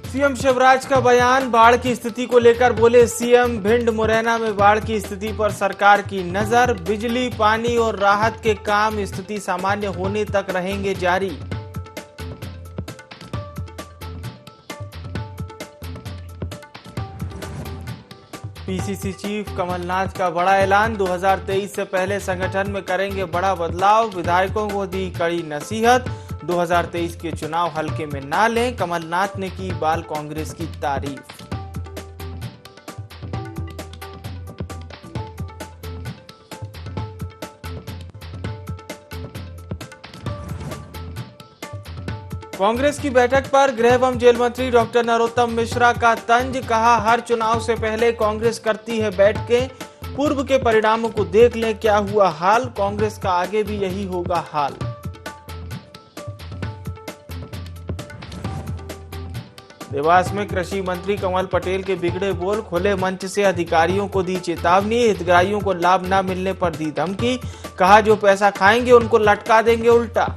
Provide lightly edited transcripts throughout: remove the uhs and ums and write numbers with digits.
CM Shivraj का बयान, बाढ़ की स्थिति को लेकर बोले सीएम। भिंड मुरैना में बाढ़ की स्थिति पर सरकार की नजर। बिजली, पानी और राहत के काम स्थिति सामान्य होने तक रहेंगे जारी। पीसीसी चीफ कमलनाथ का बड़ा ऐलान, 2023 से पहले संगठन में करेंगे बड़ा बदलाव। विधायकों को दी कड़ी नसीहत, 2023 के चुनाव हल्के में ना लें। कमलनाथ ने की बाल कांग्रेस की तारीफ। कांग्रेस की बैठक पर गृह एवं जेल मंत्री डॉक्टर नरोत्तम मिश्रा का तंज, कहा हर चुनाव से पहले कांग्रेस करती है बैठकें। पूर्व के परिणामों को देख लें क्या हुआ हाल। कांग्रेस का आगे भी यही होगा हाल। देवास में कृषि मंत्री कमल पटेल के बिगड़े बोल, खुले मंच से अधिकारियों को दी चेतावनी। हितग्राहियों को लाभ न मिलने पर दी धमकी, कहा जो पैसा खाएंगे उनको लटका देंगे उल्टा।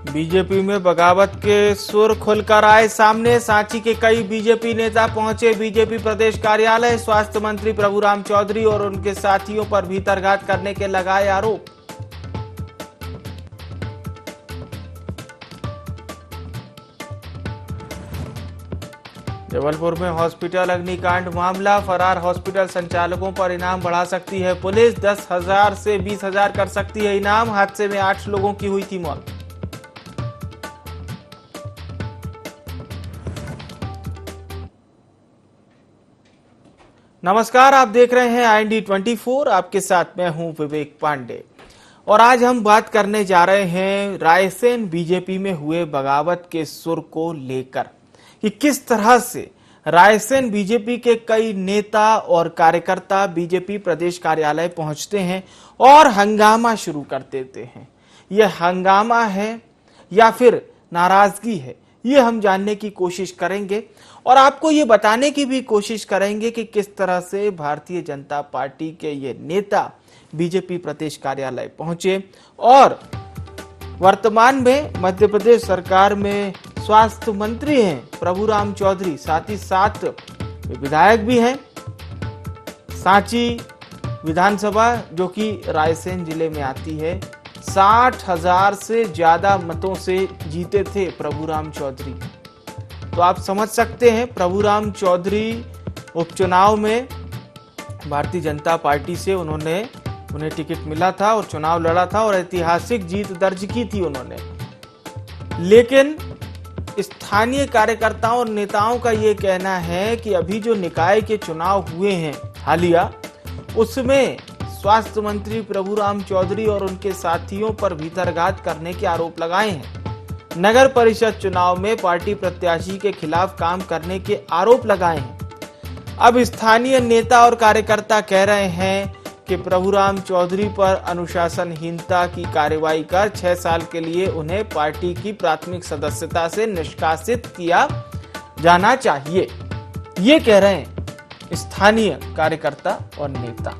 बीजेपी में बगावत के सुर खुलकर आए सामने। सांची के कई बीजेपी नेता पहुंचे बीजेपी प्रदेश कार्यालय। स्वास्थ्य मंत्री प्रभुराम चौधरी और उनके साथियों पर भीतरघात करने के लगाए आरोप। जबलपुर में हॉस्पिटल अग्निकांड मामला, फरार हॉस्पिटल संचालकों पर इनाम बढ़ा सकती है पुलिस। 10,000 से 20,000 कर सकती है इनाम। हादसे में 8 लोगों की हुई थी मौत। नमस्कार, आप देख रहे हैं IND 24। आपके साथ मैं हूं विवेक पांडे और आज हम बात करने जा रहे हैं रायसेन बीजेपी में हुए बगावत के सुर को लेकर कि किस तरह से रायसेन बीजेपी के कई नेता और कार्यकर्ता बीजेपी प्रदेश कार्यालय पहुंचते हैं और हंगामा शुरू कर देते हैं। यह हंगामा है या फिर नाराजगी है, ये हम जानने की कोशिश करेंगे और आपको ये बताने की भी कोशिश करेंगे कि किस तरह से भारतीय जनता पार्टी के ये नेता बीजेपी प्रदेश कार्यालय पहुंचे और वर्तमान में मध्य प्रदेश सरकार में स्वास्थ्य मंत्री हैं प्रभुराम चौधरी, साथ ही साथ विधायक भी हैं। सांची विधानसभा जो कि रायसेन जिले में आती है, 60,000 से ज्यादा मतों से जीते थे प्रभुराम चौधरी। तो आप समझ सकते हैं प्रभुराम चौधरी उपचुनाव में भारतीय जनता पार्टी से उन्हें टिकट मिला था और चुनाव लड़ा था और ऐतिहासिक जीत दर्ज की थी उन्होंने। लेकिन स्थानीय कार्यकर्ताओं और नेताओं का ये कहना है कि अभी जो निकाय के चुनाव हुए हैं हालिया, उसमें स्वास्थ्य मंत्री प्रभुराम चौधरी और उनके साथियों पर भीतरघात करने के आरोप लगाए हैं। नगर परिषद चुनाव में पार्टी प्रत्याशी के खिलाफ काम करने के आरोप लगाए हैं। अब स्थानीय नेता और कार्यकर्ता कह रहे हैं कि प्रभुराम चौधरी पर अनुशासनहीनता की कार्रवाई कर 6 साल के लिए उन्हें पार्टी की प्राथमिक सदस्यता से निष्कासित किया जाना चाहिए। ये कह रहे हैं स्थानीय कार्यकर्ता और नेता।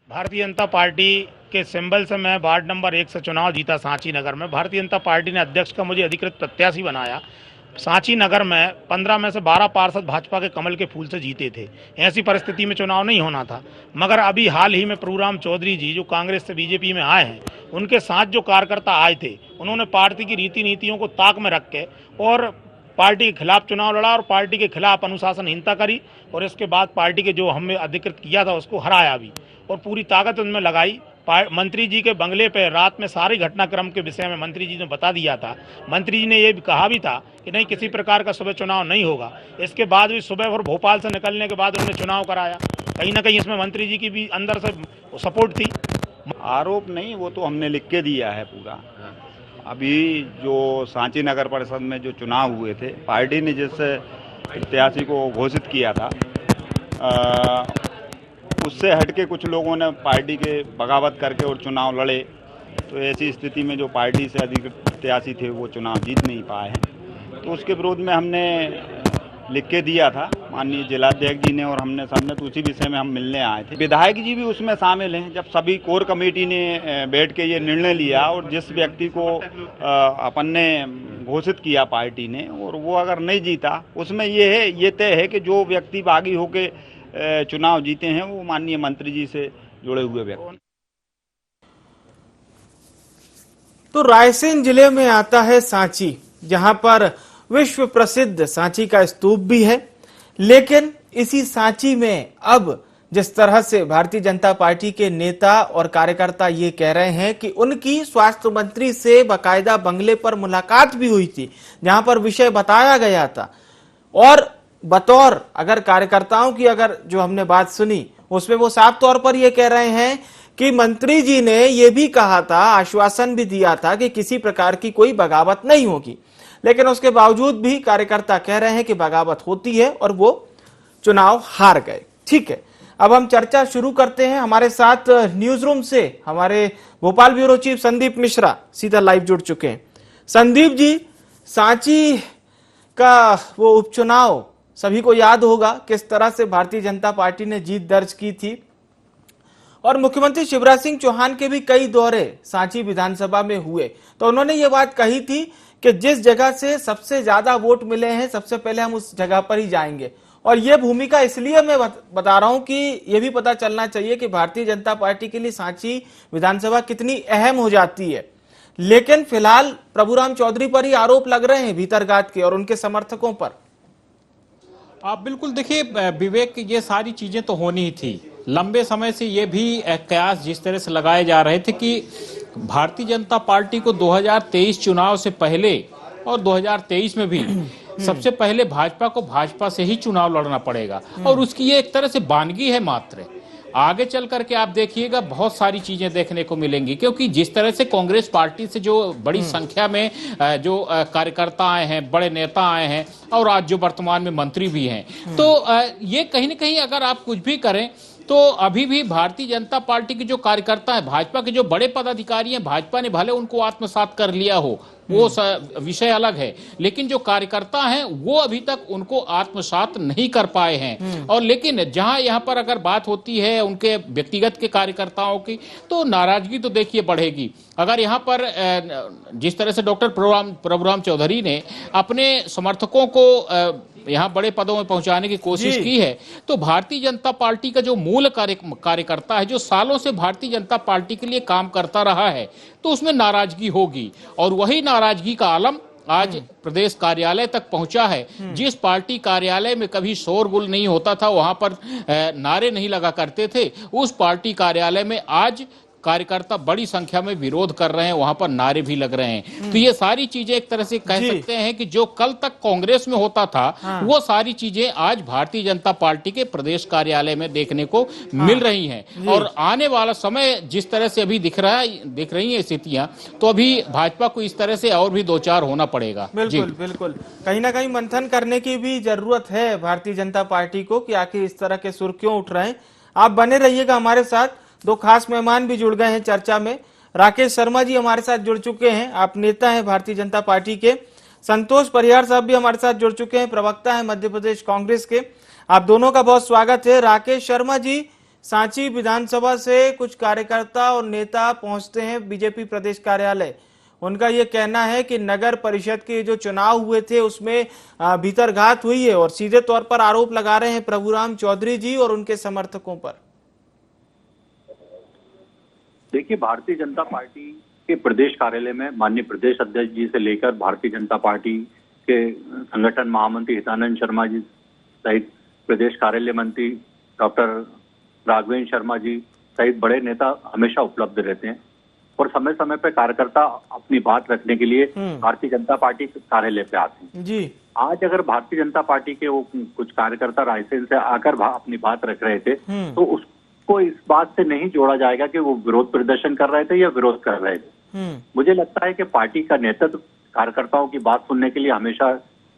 भारतीय जनता पार्टी के सिंबल से मैं वार्ड नंबर 1 से चुनाव जीता सांची नगर में। भारतीय जनता पार्टी ने अध्यक्ष का मुझे अधिकृत प्रत्याशी बनाया। सांची नगर में 15 में से 12 पार्षद भाजपा के कमल के फूल से जीते थे। ऐसी परिस्थिति में चुनाव नहीं होना था, मगर अभी हाल ही में प्रभुराम चौधरी जी जो कांग्रेस से बीजेपी में आए हैं, उनके साथ जो कार्यकर्ता आए थे, उन्होंने पार्टी की रीति नीतियों को ताक में रख के और पार्टी के खिलाफ चुनाव लड़ा और पार्टी के खिलाफ अनुशासनहीनता करी और इसके बाद पार्टी के जो हमें अधिकृत किया था उसको हराया भी और पूरी ताकत उनमें लगाई। मंत्री जी के बंगले पे रात में सारे घटनाक्रम के विषय में मंत्री जी ने बता दिया था। मंत्री जी ने ये भी कहा भी था कि नहीं, किसी प्रकार का सुबह चुनाव नहीं होगा। इसके बाद भी सुबह और भोपाल से निकलने के बाद उन्होंने चुनाव कराया। कहीं ना कहीं इसमें मंत्री जी की भी अंदर से सपोर्ट थी। आरोप नहीं, वो तो हमने लिख के दिया है पूरा। अभी जो सांची नगर परिषद में जो चुनाव हुए थे, पार्टी ने जिस प्रत्याशी को घोषित किया था, उससे हटके कुछ लोगों ने पार्टी के बगावत करके और चुनाव लड़े। तो ऐसी स्थिति में जो पार्टी से अधिक प्रत्याशी थे वो चुनाव जीत नहीं पाए हैं। तो उसके विरोध में हमने लिख के दिया था माननीय जिलाध्यक्ष जी ने और हमने सबने, तो उसी विषय में हम मिलने आए थे। विधायक जी भी उसमें शामिल हैं। जब सभी कोर कमेटी ने बैठ के ये निर्णय लिया और जिस व्यक्ति को अपन ने घोषित किया पार्टी ने, और वो अगर नहीं जीता, उसमें ये तय है कि जो व्यक्ति बागी होके चुनाव जीते हैं वो माननीय मंत्री जी से जुड़े हुए व्यक्ति। तो रायसेन जिले में आता है सांची, जहां पर विश्व प्रसिद्ध सांची का स्तूप भी है। लेकिन इसी सांची में अब जिस तरह से भारतीय जनता पार्टी के नेता और कार्यकर्ता ये कह रहे हैं कि उनकी स्वास्थ्य मंत्री से बकायदा बंगले पर मुलाकात भी हुई थी, जहां पर विषय बताया गया था, और बतौर अगर कार्यकर्ताओं की अगर जो हमने बात सुनी उसमें वो साफ तौर पर ये कह रहे हैं कि मंत्री जी ने ये भी कहा था, आश्वासन भी दिया था कि किसी प्रकार की कोई बगावत नहीं होगी। लेकिन उसके बावजूद भी कार्यकर्ता कह रहे हैं कि बगावत होती है और वो चुनाव हार गए। ठीक है, अब हम चर्चा शुरू करते हैं। हमारे साथ न्यूज रूम से हमारे भोपाल ब्यूरो चीफ संदीप मिश्रा सीधा लाइव जुड़ चुके हैं। संदीप जी, सांची का वो उपचुनाव सभी को याद होगा, किस तरह से भारतीय जनता पार्टी ने जीत दर्ज की थी, और मुख्यमंत्री शिवराज सिंह चौहान के भी कई दौरे सांची विधानसभा में हुए, तो उन्होंने ये बात कही थी कि जिस जगह से सबसे ज्यादा वोट मिले हैं सबसे पहले हम उस जगह पर ही जाएंगे। और ये भूमिका इसलिए मैं बता रहा हूं कि ये भी पता चलना चाहिए कि भारतीय जनता पार्टी के लिए सांची विधानसभा कितनी अहम हो जाती है। लेकिन फिलहाल प्रभुराम चौधरी पर ही आरोप लग रहे हैं भीतरघात के और उनके समर्थकों पर। आप बिल्कुल देखिए विवेक, ये सारी चीजें तो होनी ही थी। लंबे समय से ये भी कयास जिस तरह से लगाए जा रहे थे कि भारतीय जनता पार्टी को 2023 चुनाव से पहले और 2023 में भी सबसे पहले भाजपा को भाजपा से ही चुनाव लड़ना पड़ेगा, और उसकी ये एक तरह से वानगी है मात्र। आगे चल करके आप देखिएगा बहुत सारी चीजें देखने को मिलेंगी, क्योंकि जिस तरह से कांग्रेस पार्टी से जो बड़ी संख्या में जो कार्यकर्ता आए हैं, बड़े नेता आए हैं, और आज जो वर्तमान में मंत्री भी हैं, तो ये कहीं ना कहीं अगर आप कुछ भी करें तो अभी भी भारतीय जनता पार्टी के जो कार्यकर्ता हैं, भाजपा के जो बड़े पदाधिकारी हैं, भाजपा ने भले उनको आत्मसात कर लिया हो, वो विषय अलग है, लेकिन जो कार्यकर्ता हैं वो अभी तक उनको आत्मसात नहीं कर पाए हैं। और लेकिन जहां यहां पर अगर बात होती है उनके व्यक्तिगत के कार्यकर्ताओं की, तो नाराजगी तो देखिए बढ़ेगी। अगर यहां पर जिस तरह से डॉक्टर प्रभुराम चौधरी ने अपने समर्थकों को यहां बड़े पदों में पहुंचाने की कोशिश की है, तो भारतीय जनता पार्टी का जो मूल कार्यकर्ता है, जो सालों से भारतीय जनता पार्टी के लिए काम करता रहा है, तो उसमें नाराजगी होगी। और वही नाराजगी का आलम आज प्रदेश कार्यालय तक पहुंचा है। जिस पार्टी कार्यालय में कभी शोरगुल नहीं होता था, वहां पर नारे नहीं लगा करते थे, उस पार्टी कार्यालय में आज कार्यकर्ता बड़ी संख्या में विरोध कर रहे हैं, वहां पर नारे भी लग रहे हैं। तो ये सारी चीजें एक तरह से कह सकते हैं कि जो कल तक कांग्रेस में होता था, वो सारी चीजें आज भारतीय जनता पार्टी के प्रदेश कार्यालय में देखने को मिल रही हैं। और आने वाला समय जिस तरह से अभी दिख रही है स्थितियां, तो अभी भाजपा को इस तरह से और भी दो चार होना पड़ेगा। बिल्कुल बिल्कुल, कहीं ना कहीं मंथन करने की भी जरूरत है भारतीय जनता पार्टी को कि आखिर इस तरह के सुर क्यों उठ रहे हैं। आप बने रहिएगा हमारे साथ। दो खास मेहमान भी जुड़ गए हैं चर्चा में। राकेश शर्मा जी हमारे साथ जुड़ चुके हैं, आप नेता हैं भारतीय जनता पार्टी के। संतोष परिहार साहब भी हमारे साथ जुड़ चुके हैं, प्रवक्ता हैं मध्य प्रदेश कांग्रेस के। आप दोनों का बहुत स्वागत है। राकेश शर्मा जी, सांची विधानसभा से कुछ कार्यकर्ता और नेता पहुंचते हैं बीजेपी प्रदेश कार्यालय। उनका ये कहना है कि नगर परिषद के जो चुनाव हुए थे उसमें भीतरघात हुई है, और सीधे तौर पर आरोप लगा रहे हैं प्रभुराम चौधरी जी और उनके समर्थकों पर। देखिए, भारतीय जनता पार्टी के प्रदेश कार्यालय में माननीय प्रदेश अध्यक्ष जी से लेकर भारतीय जनता पार्टी के संगठन महामंत्री हितानंद शर्मा जी सहित प्रदेश कार्यालय मंत्री डॉक्टर राघवेंद्र शर्मा जी सहित बड़े नेता हमेशा उपलब्ध रहते हैं, और समय समय पर कार्यकर्ता अपनी बात रखने के लिए भारतीय जनता पार्टी कार्यालय पे आते हैं जी। आज अगर भारतीय जनता पार्टी के वो कुछ कार्यकर्ता रायसेन से आकर अपनी बात रख रहे थे, तो उसको इस बात से नहीं जोड़ा जाएगा कि वो विरोध प्रदर्शन कर रहे थे या विरोध कर रहे थे। मुझे लगता है कि पार्टी का नेतृत्व कार्यकर्ताओं की बात सुनने के लिए हमेशा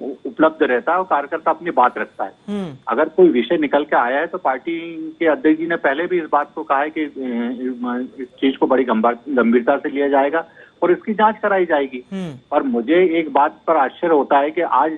उपलब्ध रहता है और कार्यकर्ता अपनी बात रखता है। अगर कोई विषय निकल के आया है तो पार्टी के अध्यक्ष जी ने पहले भी इस बात को कहा है कि इस चीज को बड़ी गंभीरता से लिया जाएगा और इसकी जांच कराई जाएगी। पर मुझे एक बात पर आश्चर्य होता है कि आज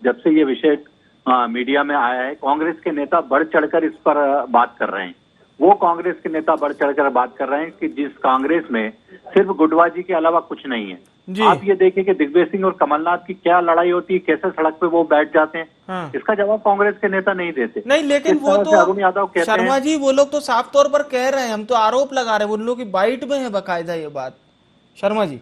जब से ये विषय मीडिया में आया है, कांग्रेस के नेता बढ़ चढ़कर इस पर बात कर रहे हैं। वो कांग्रेस के नेता बढ़ चढ़कर बात कर रहे हैं कि जिस कांग्रेस में सिर्फ गुटबाजी के अलावा कुछ नहीं है। आप ये देखिए कि दिग्विजय सिंह और कमलनाथ की क्या लड़ाई होती है, कैसे सड़क पे वो बैठ जाते हैं। हाँ। इसका जवाब कांग्रेस के नेता नहीं देते। नहीं, लेकिन इस वो तरह से अरुण यादव तो कहते शर्मा हैं, जी वो लोग तो साफ तौर पर कह रहे हैं, हम तो आरोप लगा रहे हैं, उन लोगों की बाइट में है बकायदा ये बात। शर्मा जी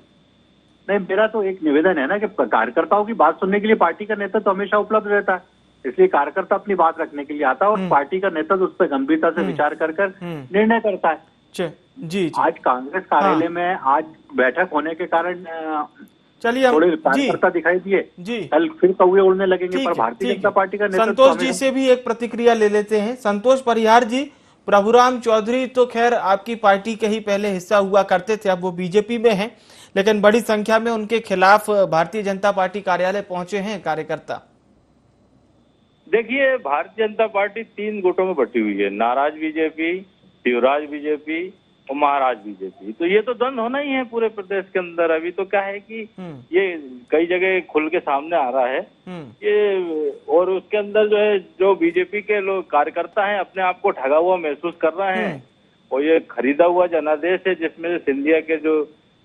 नहीं, मेरा तो एक निवेदन है ना कि कार्यकर्ताओं की बात सुनने के लिए पार्टी का नेता तो हमेशा उपलब्ध रहता है, इसलिए कार्यकर्ता अपनी बात रखने के लिए आता है और पार्टी का नेता तो उस पर गंभीरता से विचार कर निर्णय करता है। जी आज कांग्रेस कार्यालय में आज बैठक होने के कारण चलिए हम थोड़े कार्यकर्ता दिखाई दिए जी कल फिर कौवे उड़ने लगेंगे, पर भारतीय जनता पार्टी का नेता संतोष जी से भी एक प्रतिक्रिया ले लेते हैं। संतोष परिहार जी, प्रभुराम चौधरी तो खैर आपकी पार्टी के ही पहले हिस्सा हुआ करते थे, अब वो बीजेपी में हैं, लेकिन बड़ी संख्या में उनके खिलाफ भारतीय जनता पार्टी कार्यालय पहुंचे हैं कार्यकर्ता। देखिए, भारतीय जनता पार्टी 3 गुटों में बटी हुई है, नाराज बीजेपी, शिवराज बीजेपी और महाराज बीजेपी। तो ये तो द्वंद होना ही है पूरे प्रदेश के अंदर। अभी तो क्या है कि ये कई जगह खुल के सामने आ रहा है ये, और उसके अंदर जो है जो बीजेपी के लोग कार्यकर्ता हैं अपने आप को ठगा हुआ महसूस कर रहे हैं, और ये खरीदा हुआ जनादेश है जिसमें सिंधिया के जो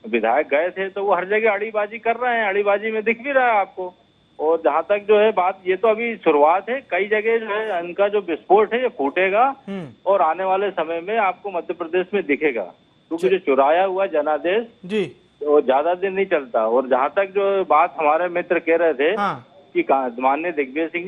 विधायक गए थे तो वो हर जगह अड़ीबाजी कर रहे हैं, अड़ीबाजी में दिख भी रहा है आपको। और जहां तक जो है बात, ये तो अभी शुरुआत है, कई जगह जो है इनका जो विस्फोट है ये फूटेगा और आने वाले समय में आपको मध्य प्रदेश में दिखेगा, क्योंकि जो चुराया हुआ जनादेश जी वो ज्यादा दिन नहीं चलता। और जहां तक जो बात हमारे मित्र कह रहे थे कि माननीय दिग्विजय सिंह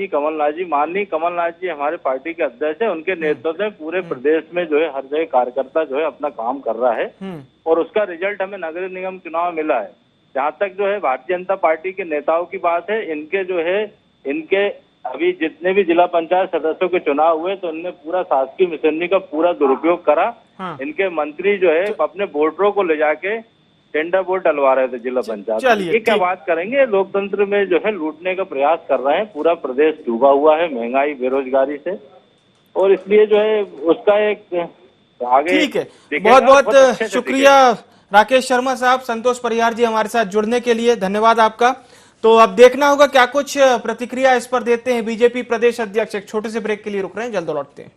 जी, माननीय कमलनाथ जी हमारे पार्टी के अध्यक्ष है, उनके नेतृत्व में पूरे प्रदेश में जो है हर जगह कार्यकर्ता जो है अपना काम कर रहा है और उसका रिजल्ट हमें नगर निगम चुनाव मिला है। जहाँ तक जो है भारतीय जनता पार्टी के नेताओं की बात है, इनके जो है इनके अभी जितने भी जिला पंचायत सदस्यों के चुनाव हुए तो इनने पूरा शासकीय मिशनरी का पूरा दुरुपयोग करा। इनके मंत्री जो है अपने वोटरों को ले जाके टेंडर वोट डलवा रहे थे जिला पंचायत। ये क्या बात करेंगे, लोकतंत्र में जो है लूटने का प्रयास कर रहे हैं। पूरा प्रदेश डूबा हुआ है महंगाई बेरोजगारी से, और इसलिए जो है उसका एक आगे ठीक है। बहुत बहुत शुक्रिया राकेश शर्मा साहब, संतोष परिहार जी हमारे साथ जुड़ने के लिए धन्यवाद आपका। तो अब देखना होगा क्या कुछ प्रतिक्रिया इस पर देते हैं बीजेपी प्रदेश अध्यक्ष। एक छोटे से ब्रेक के लिए रुक रहे हैं, जल्द लौटते हैं।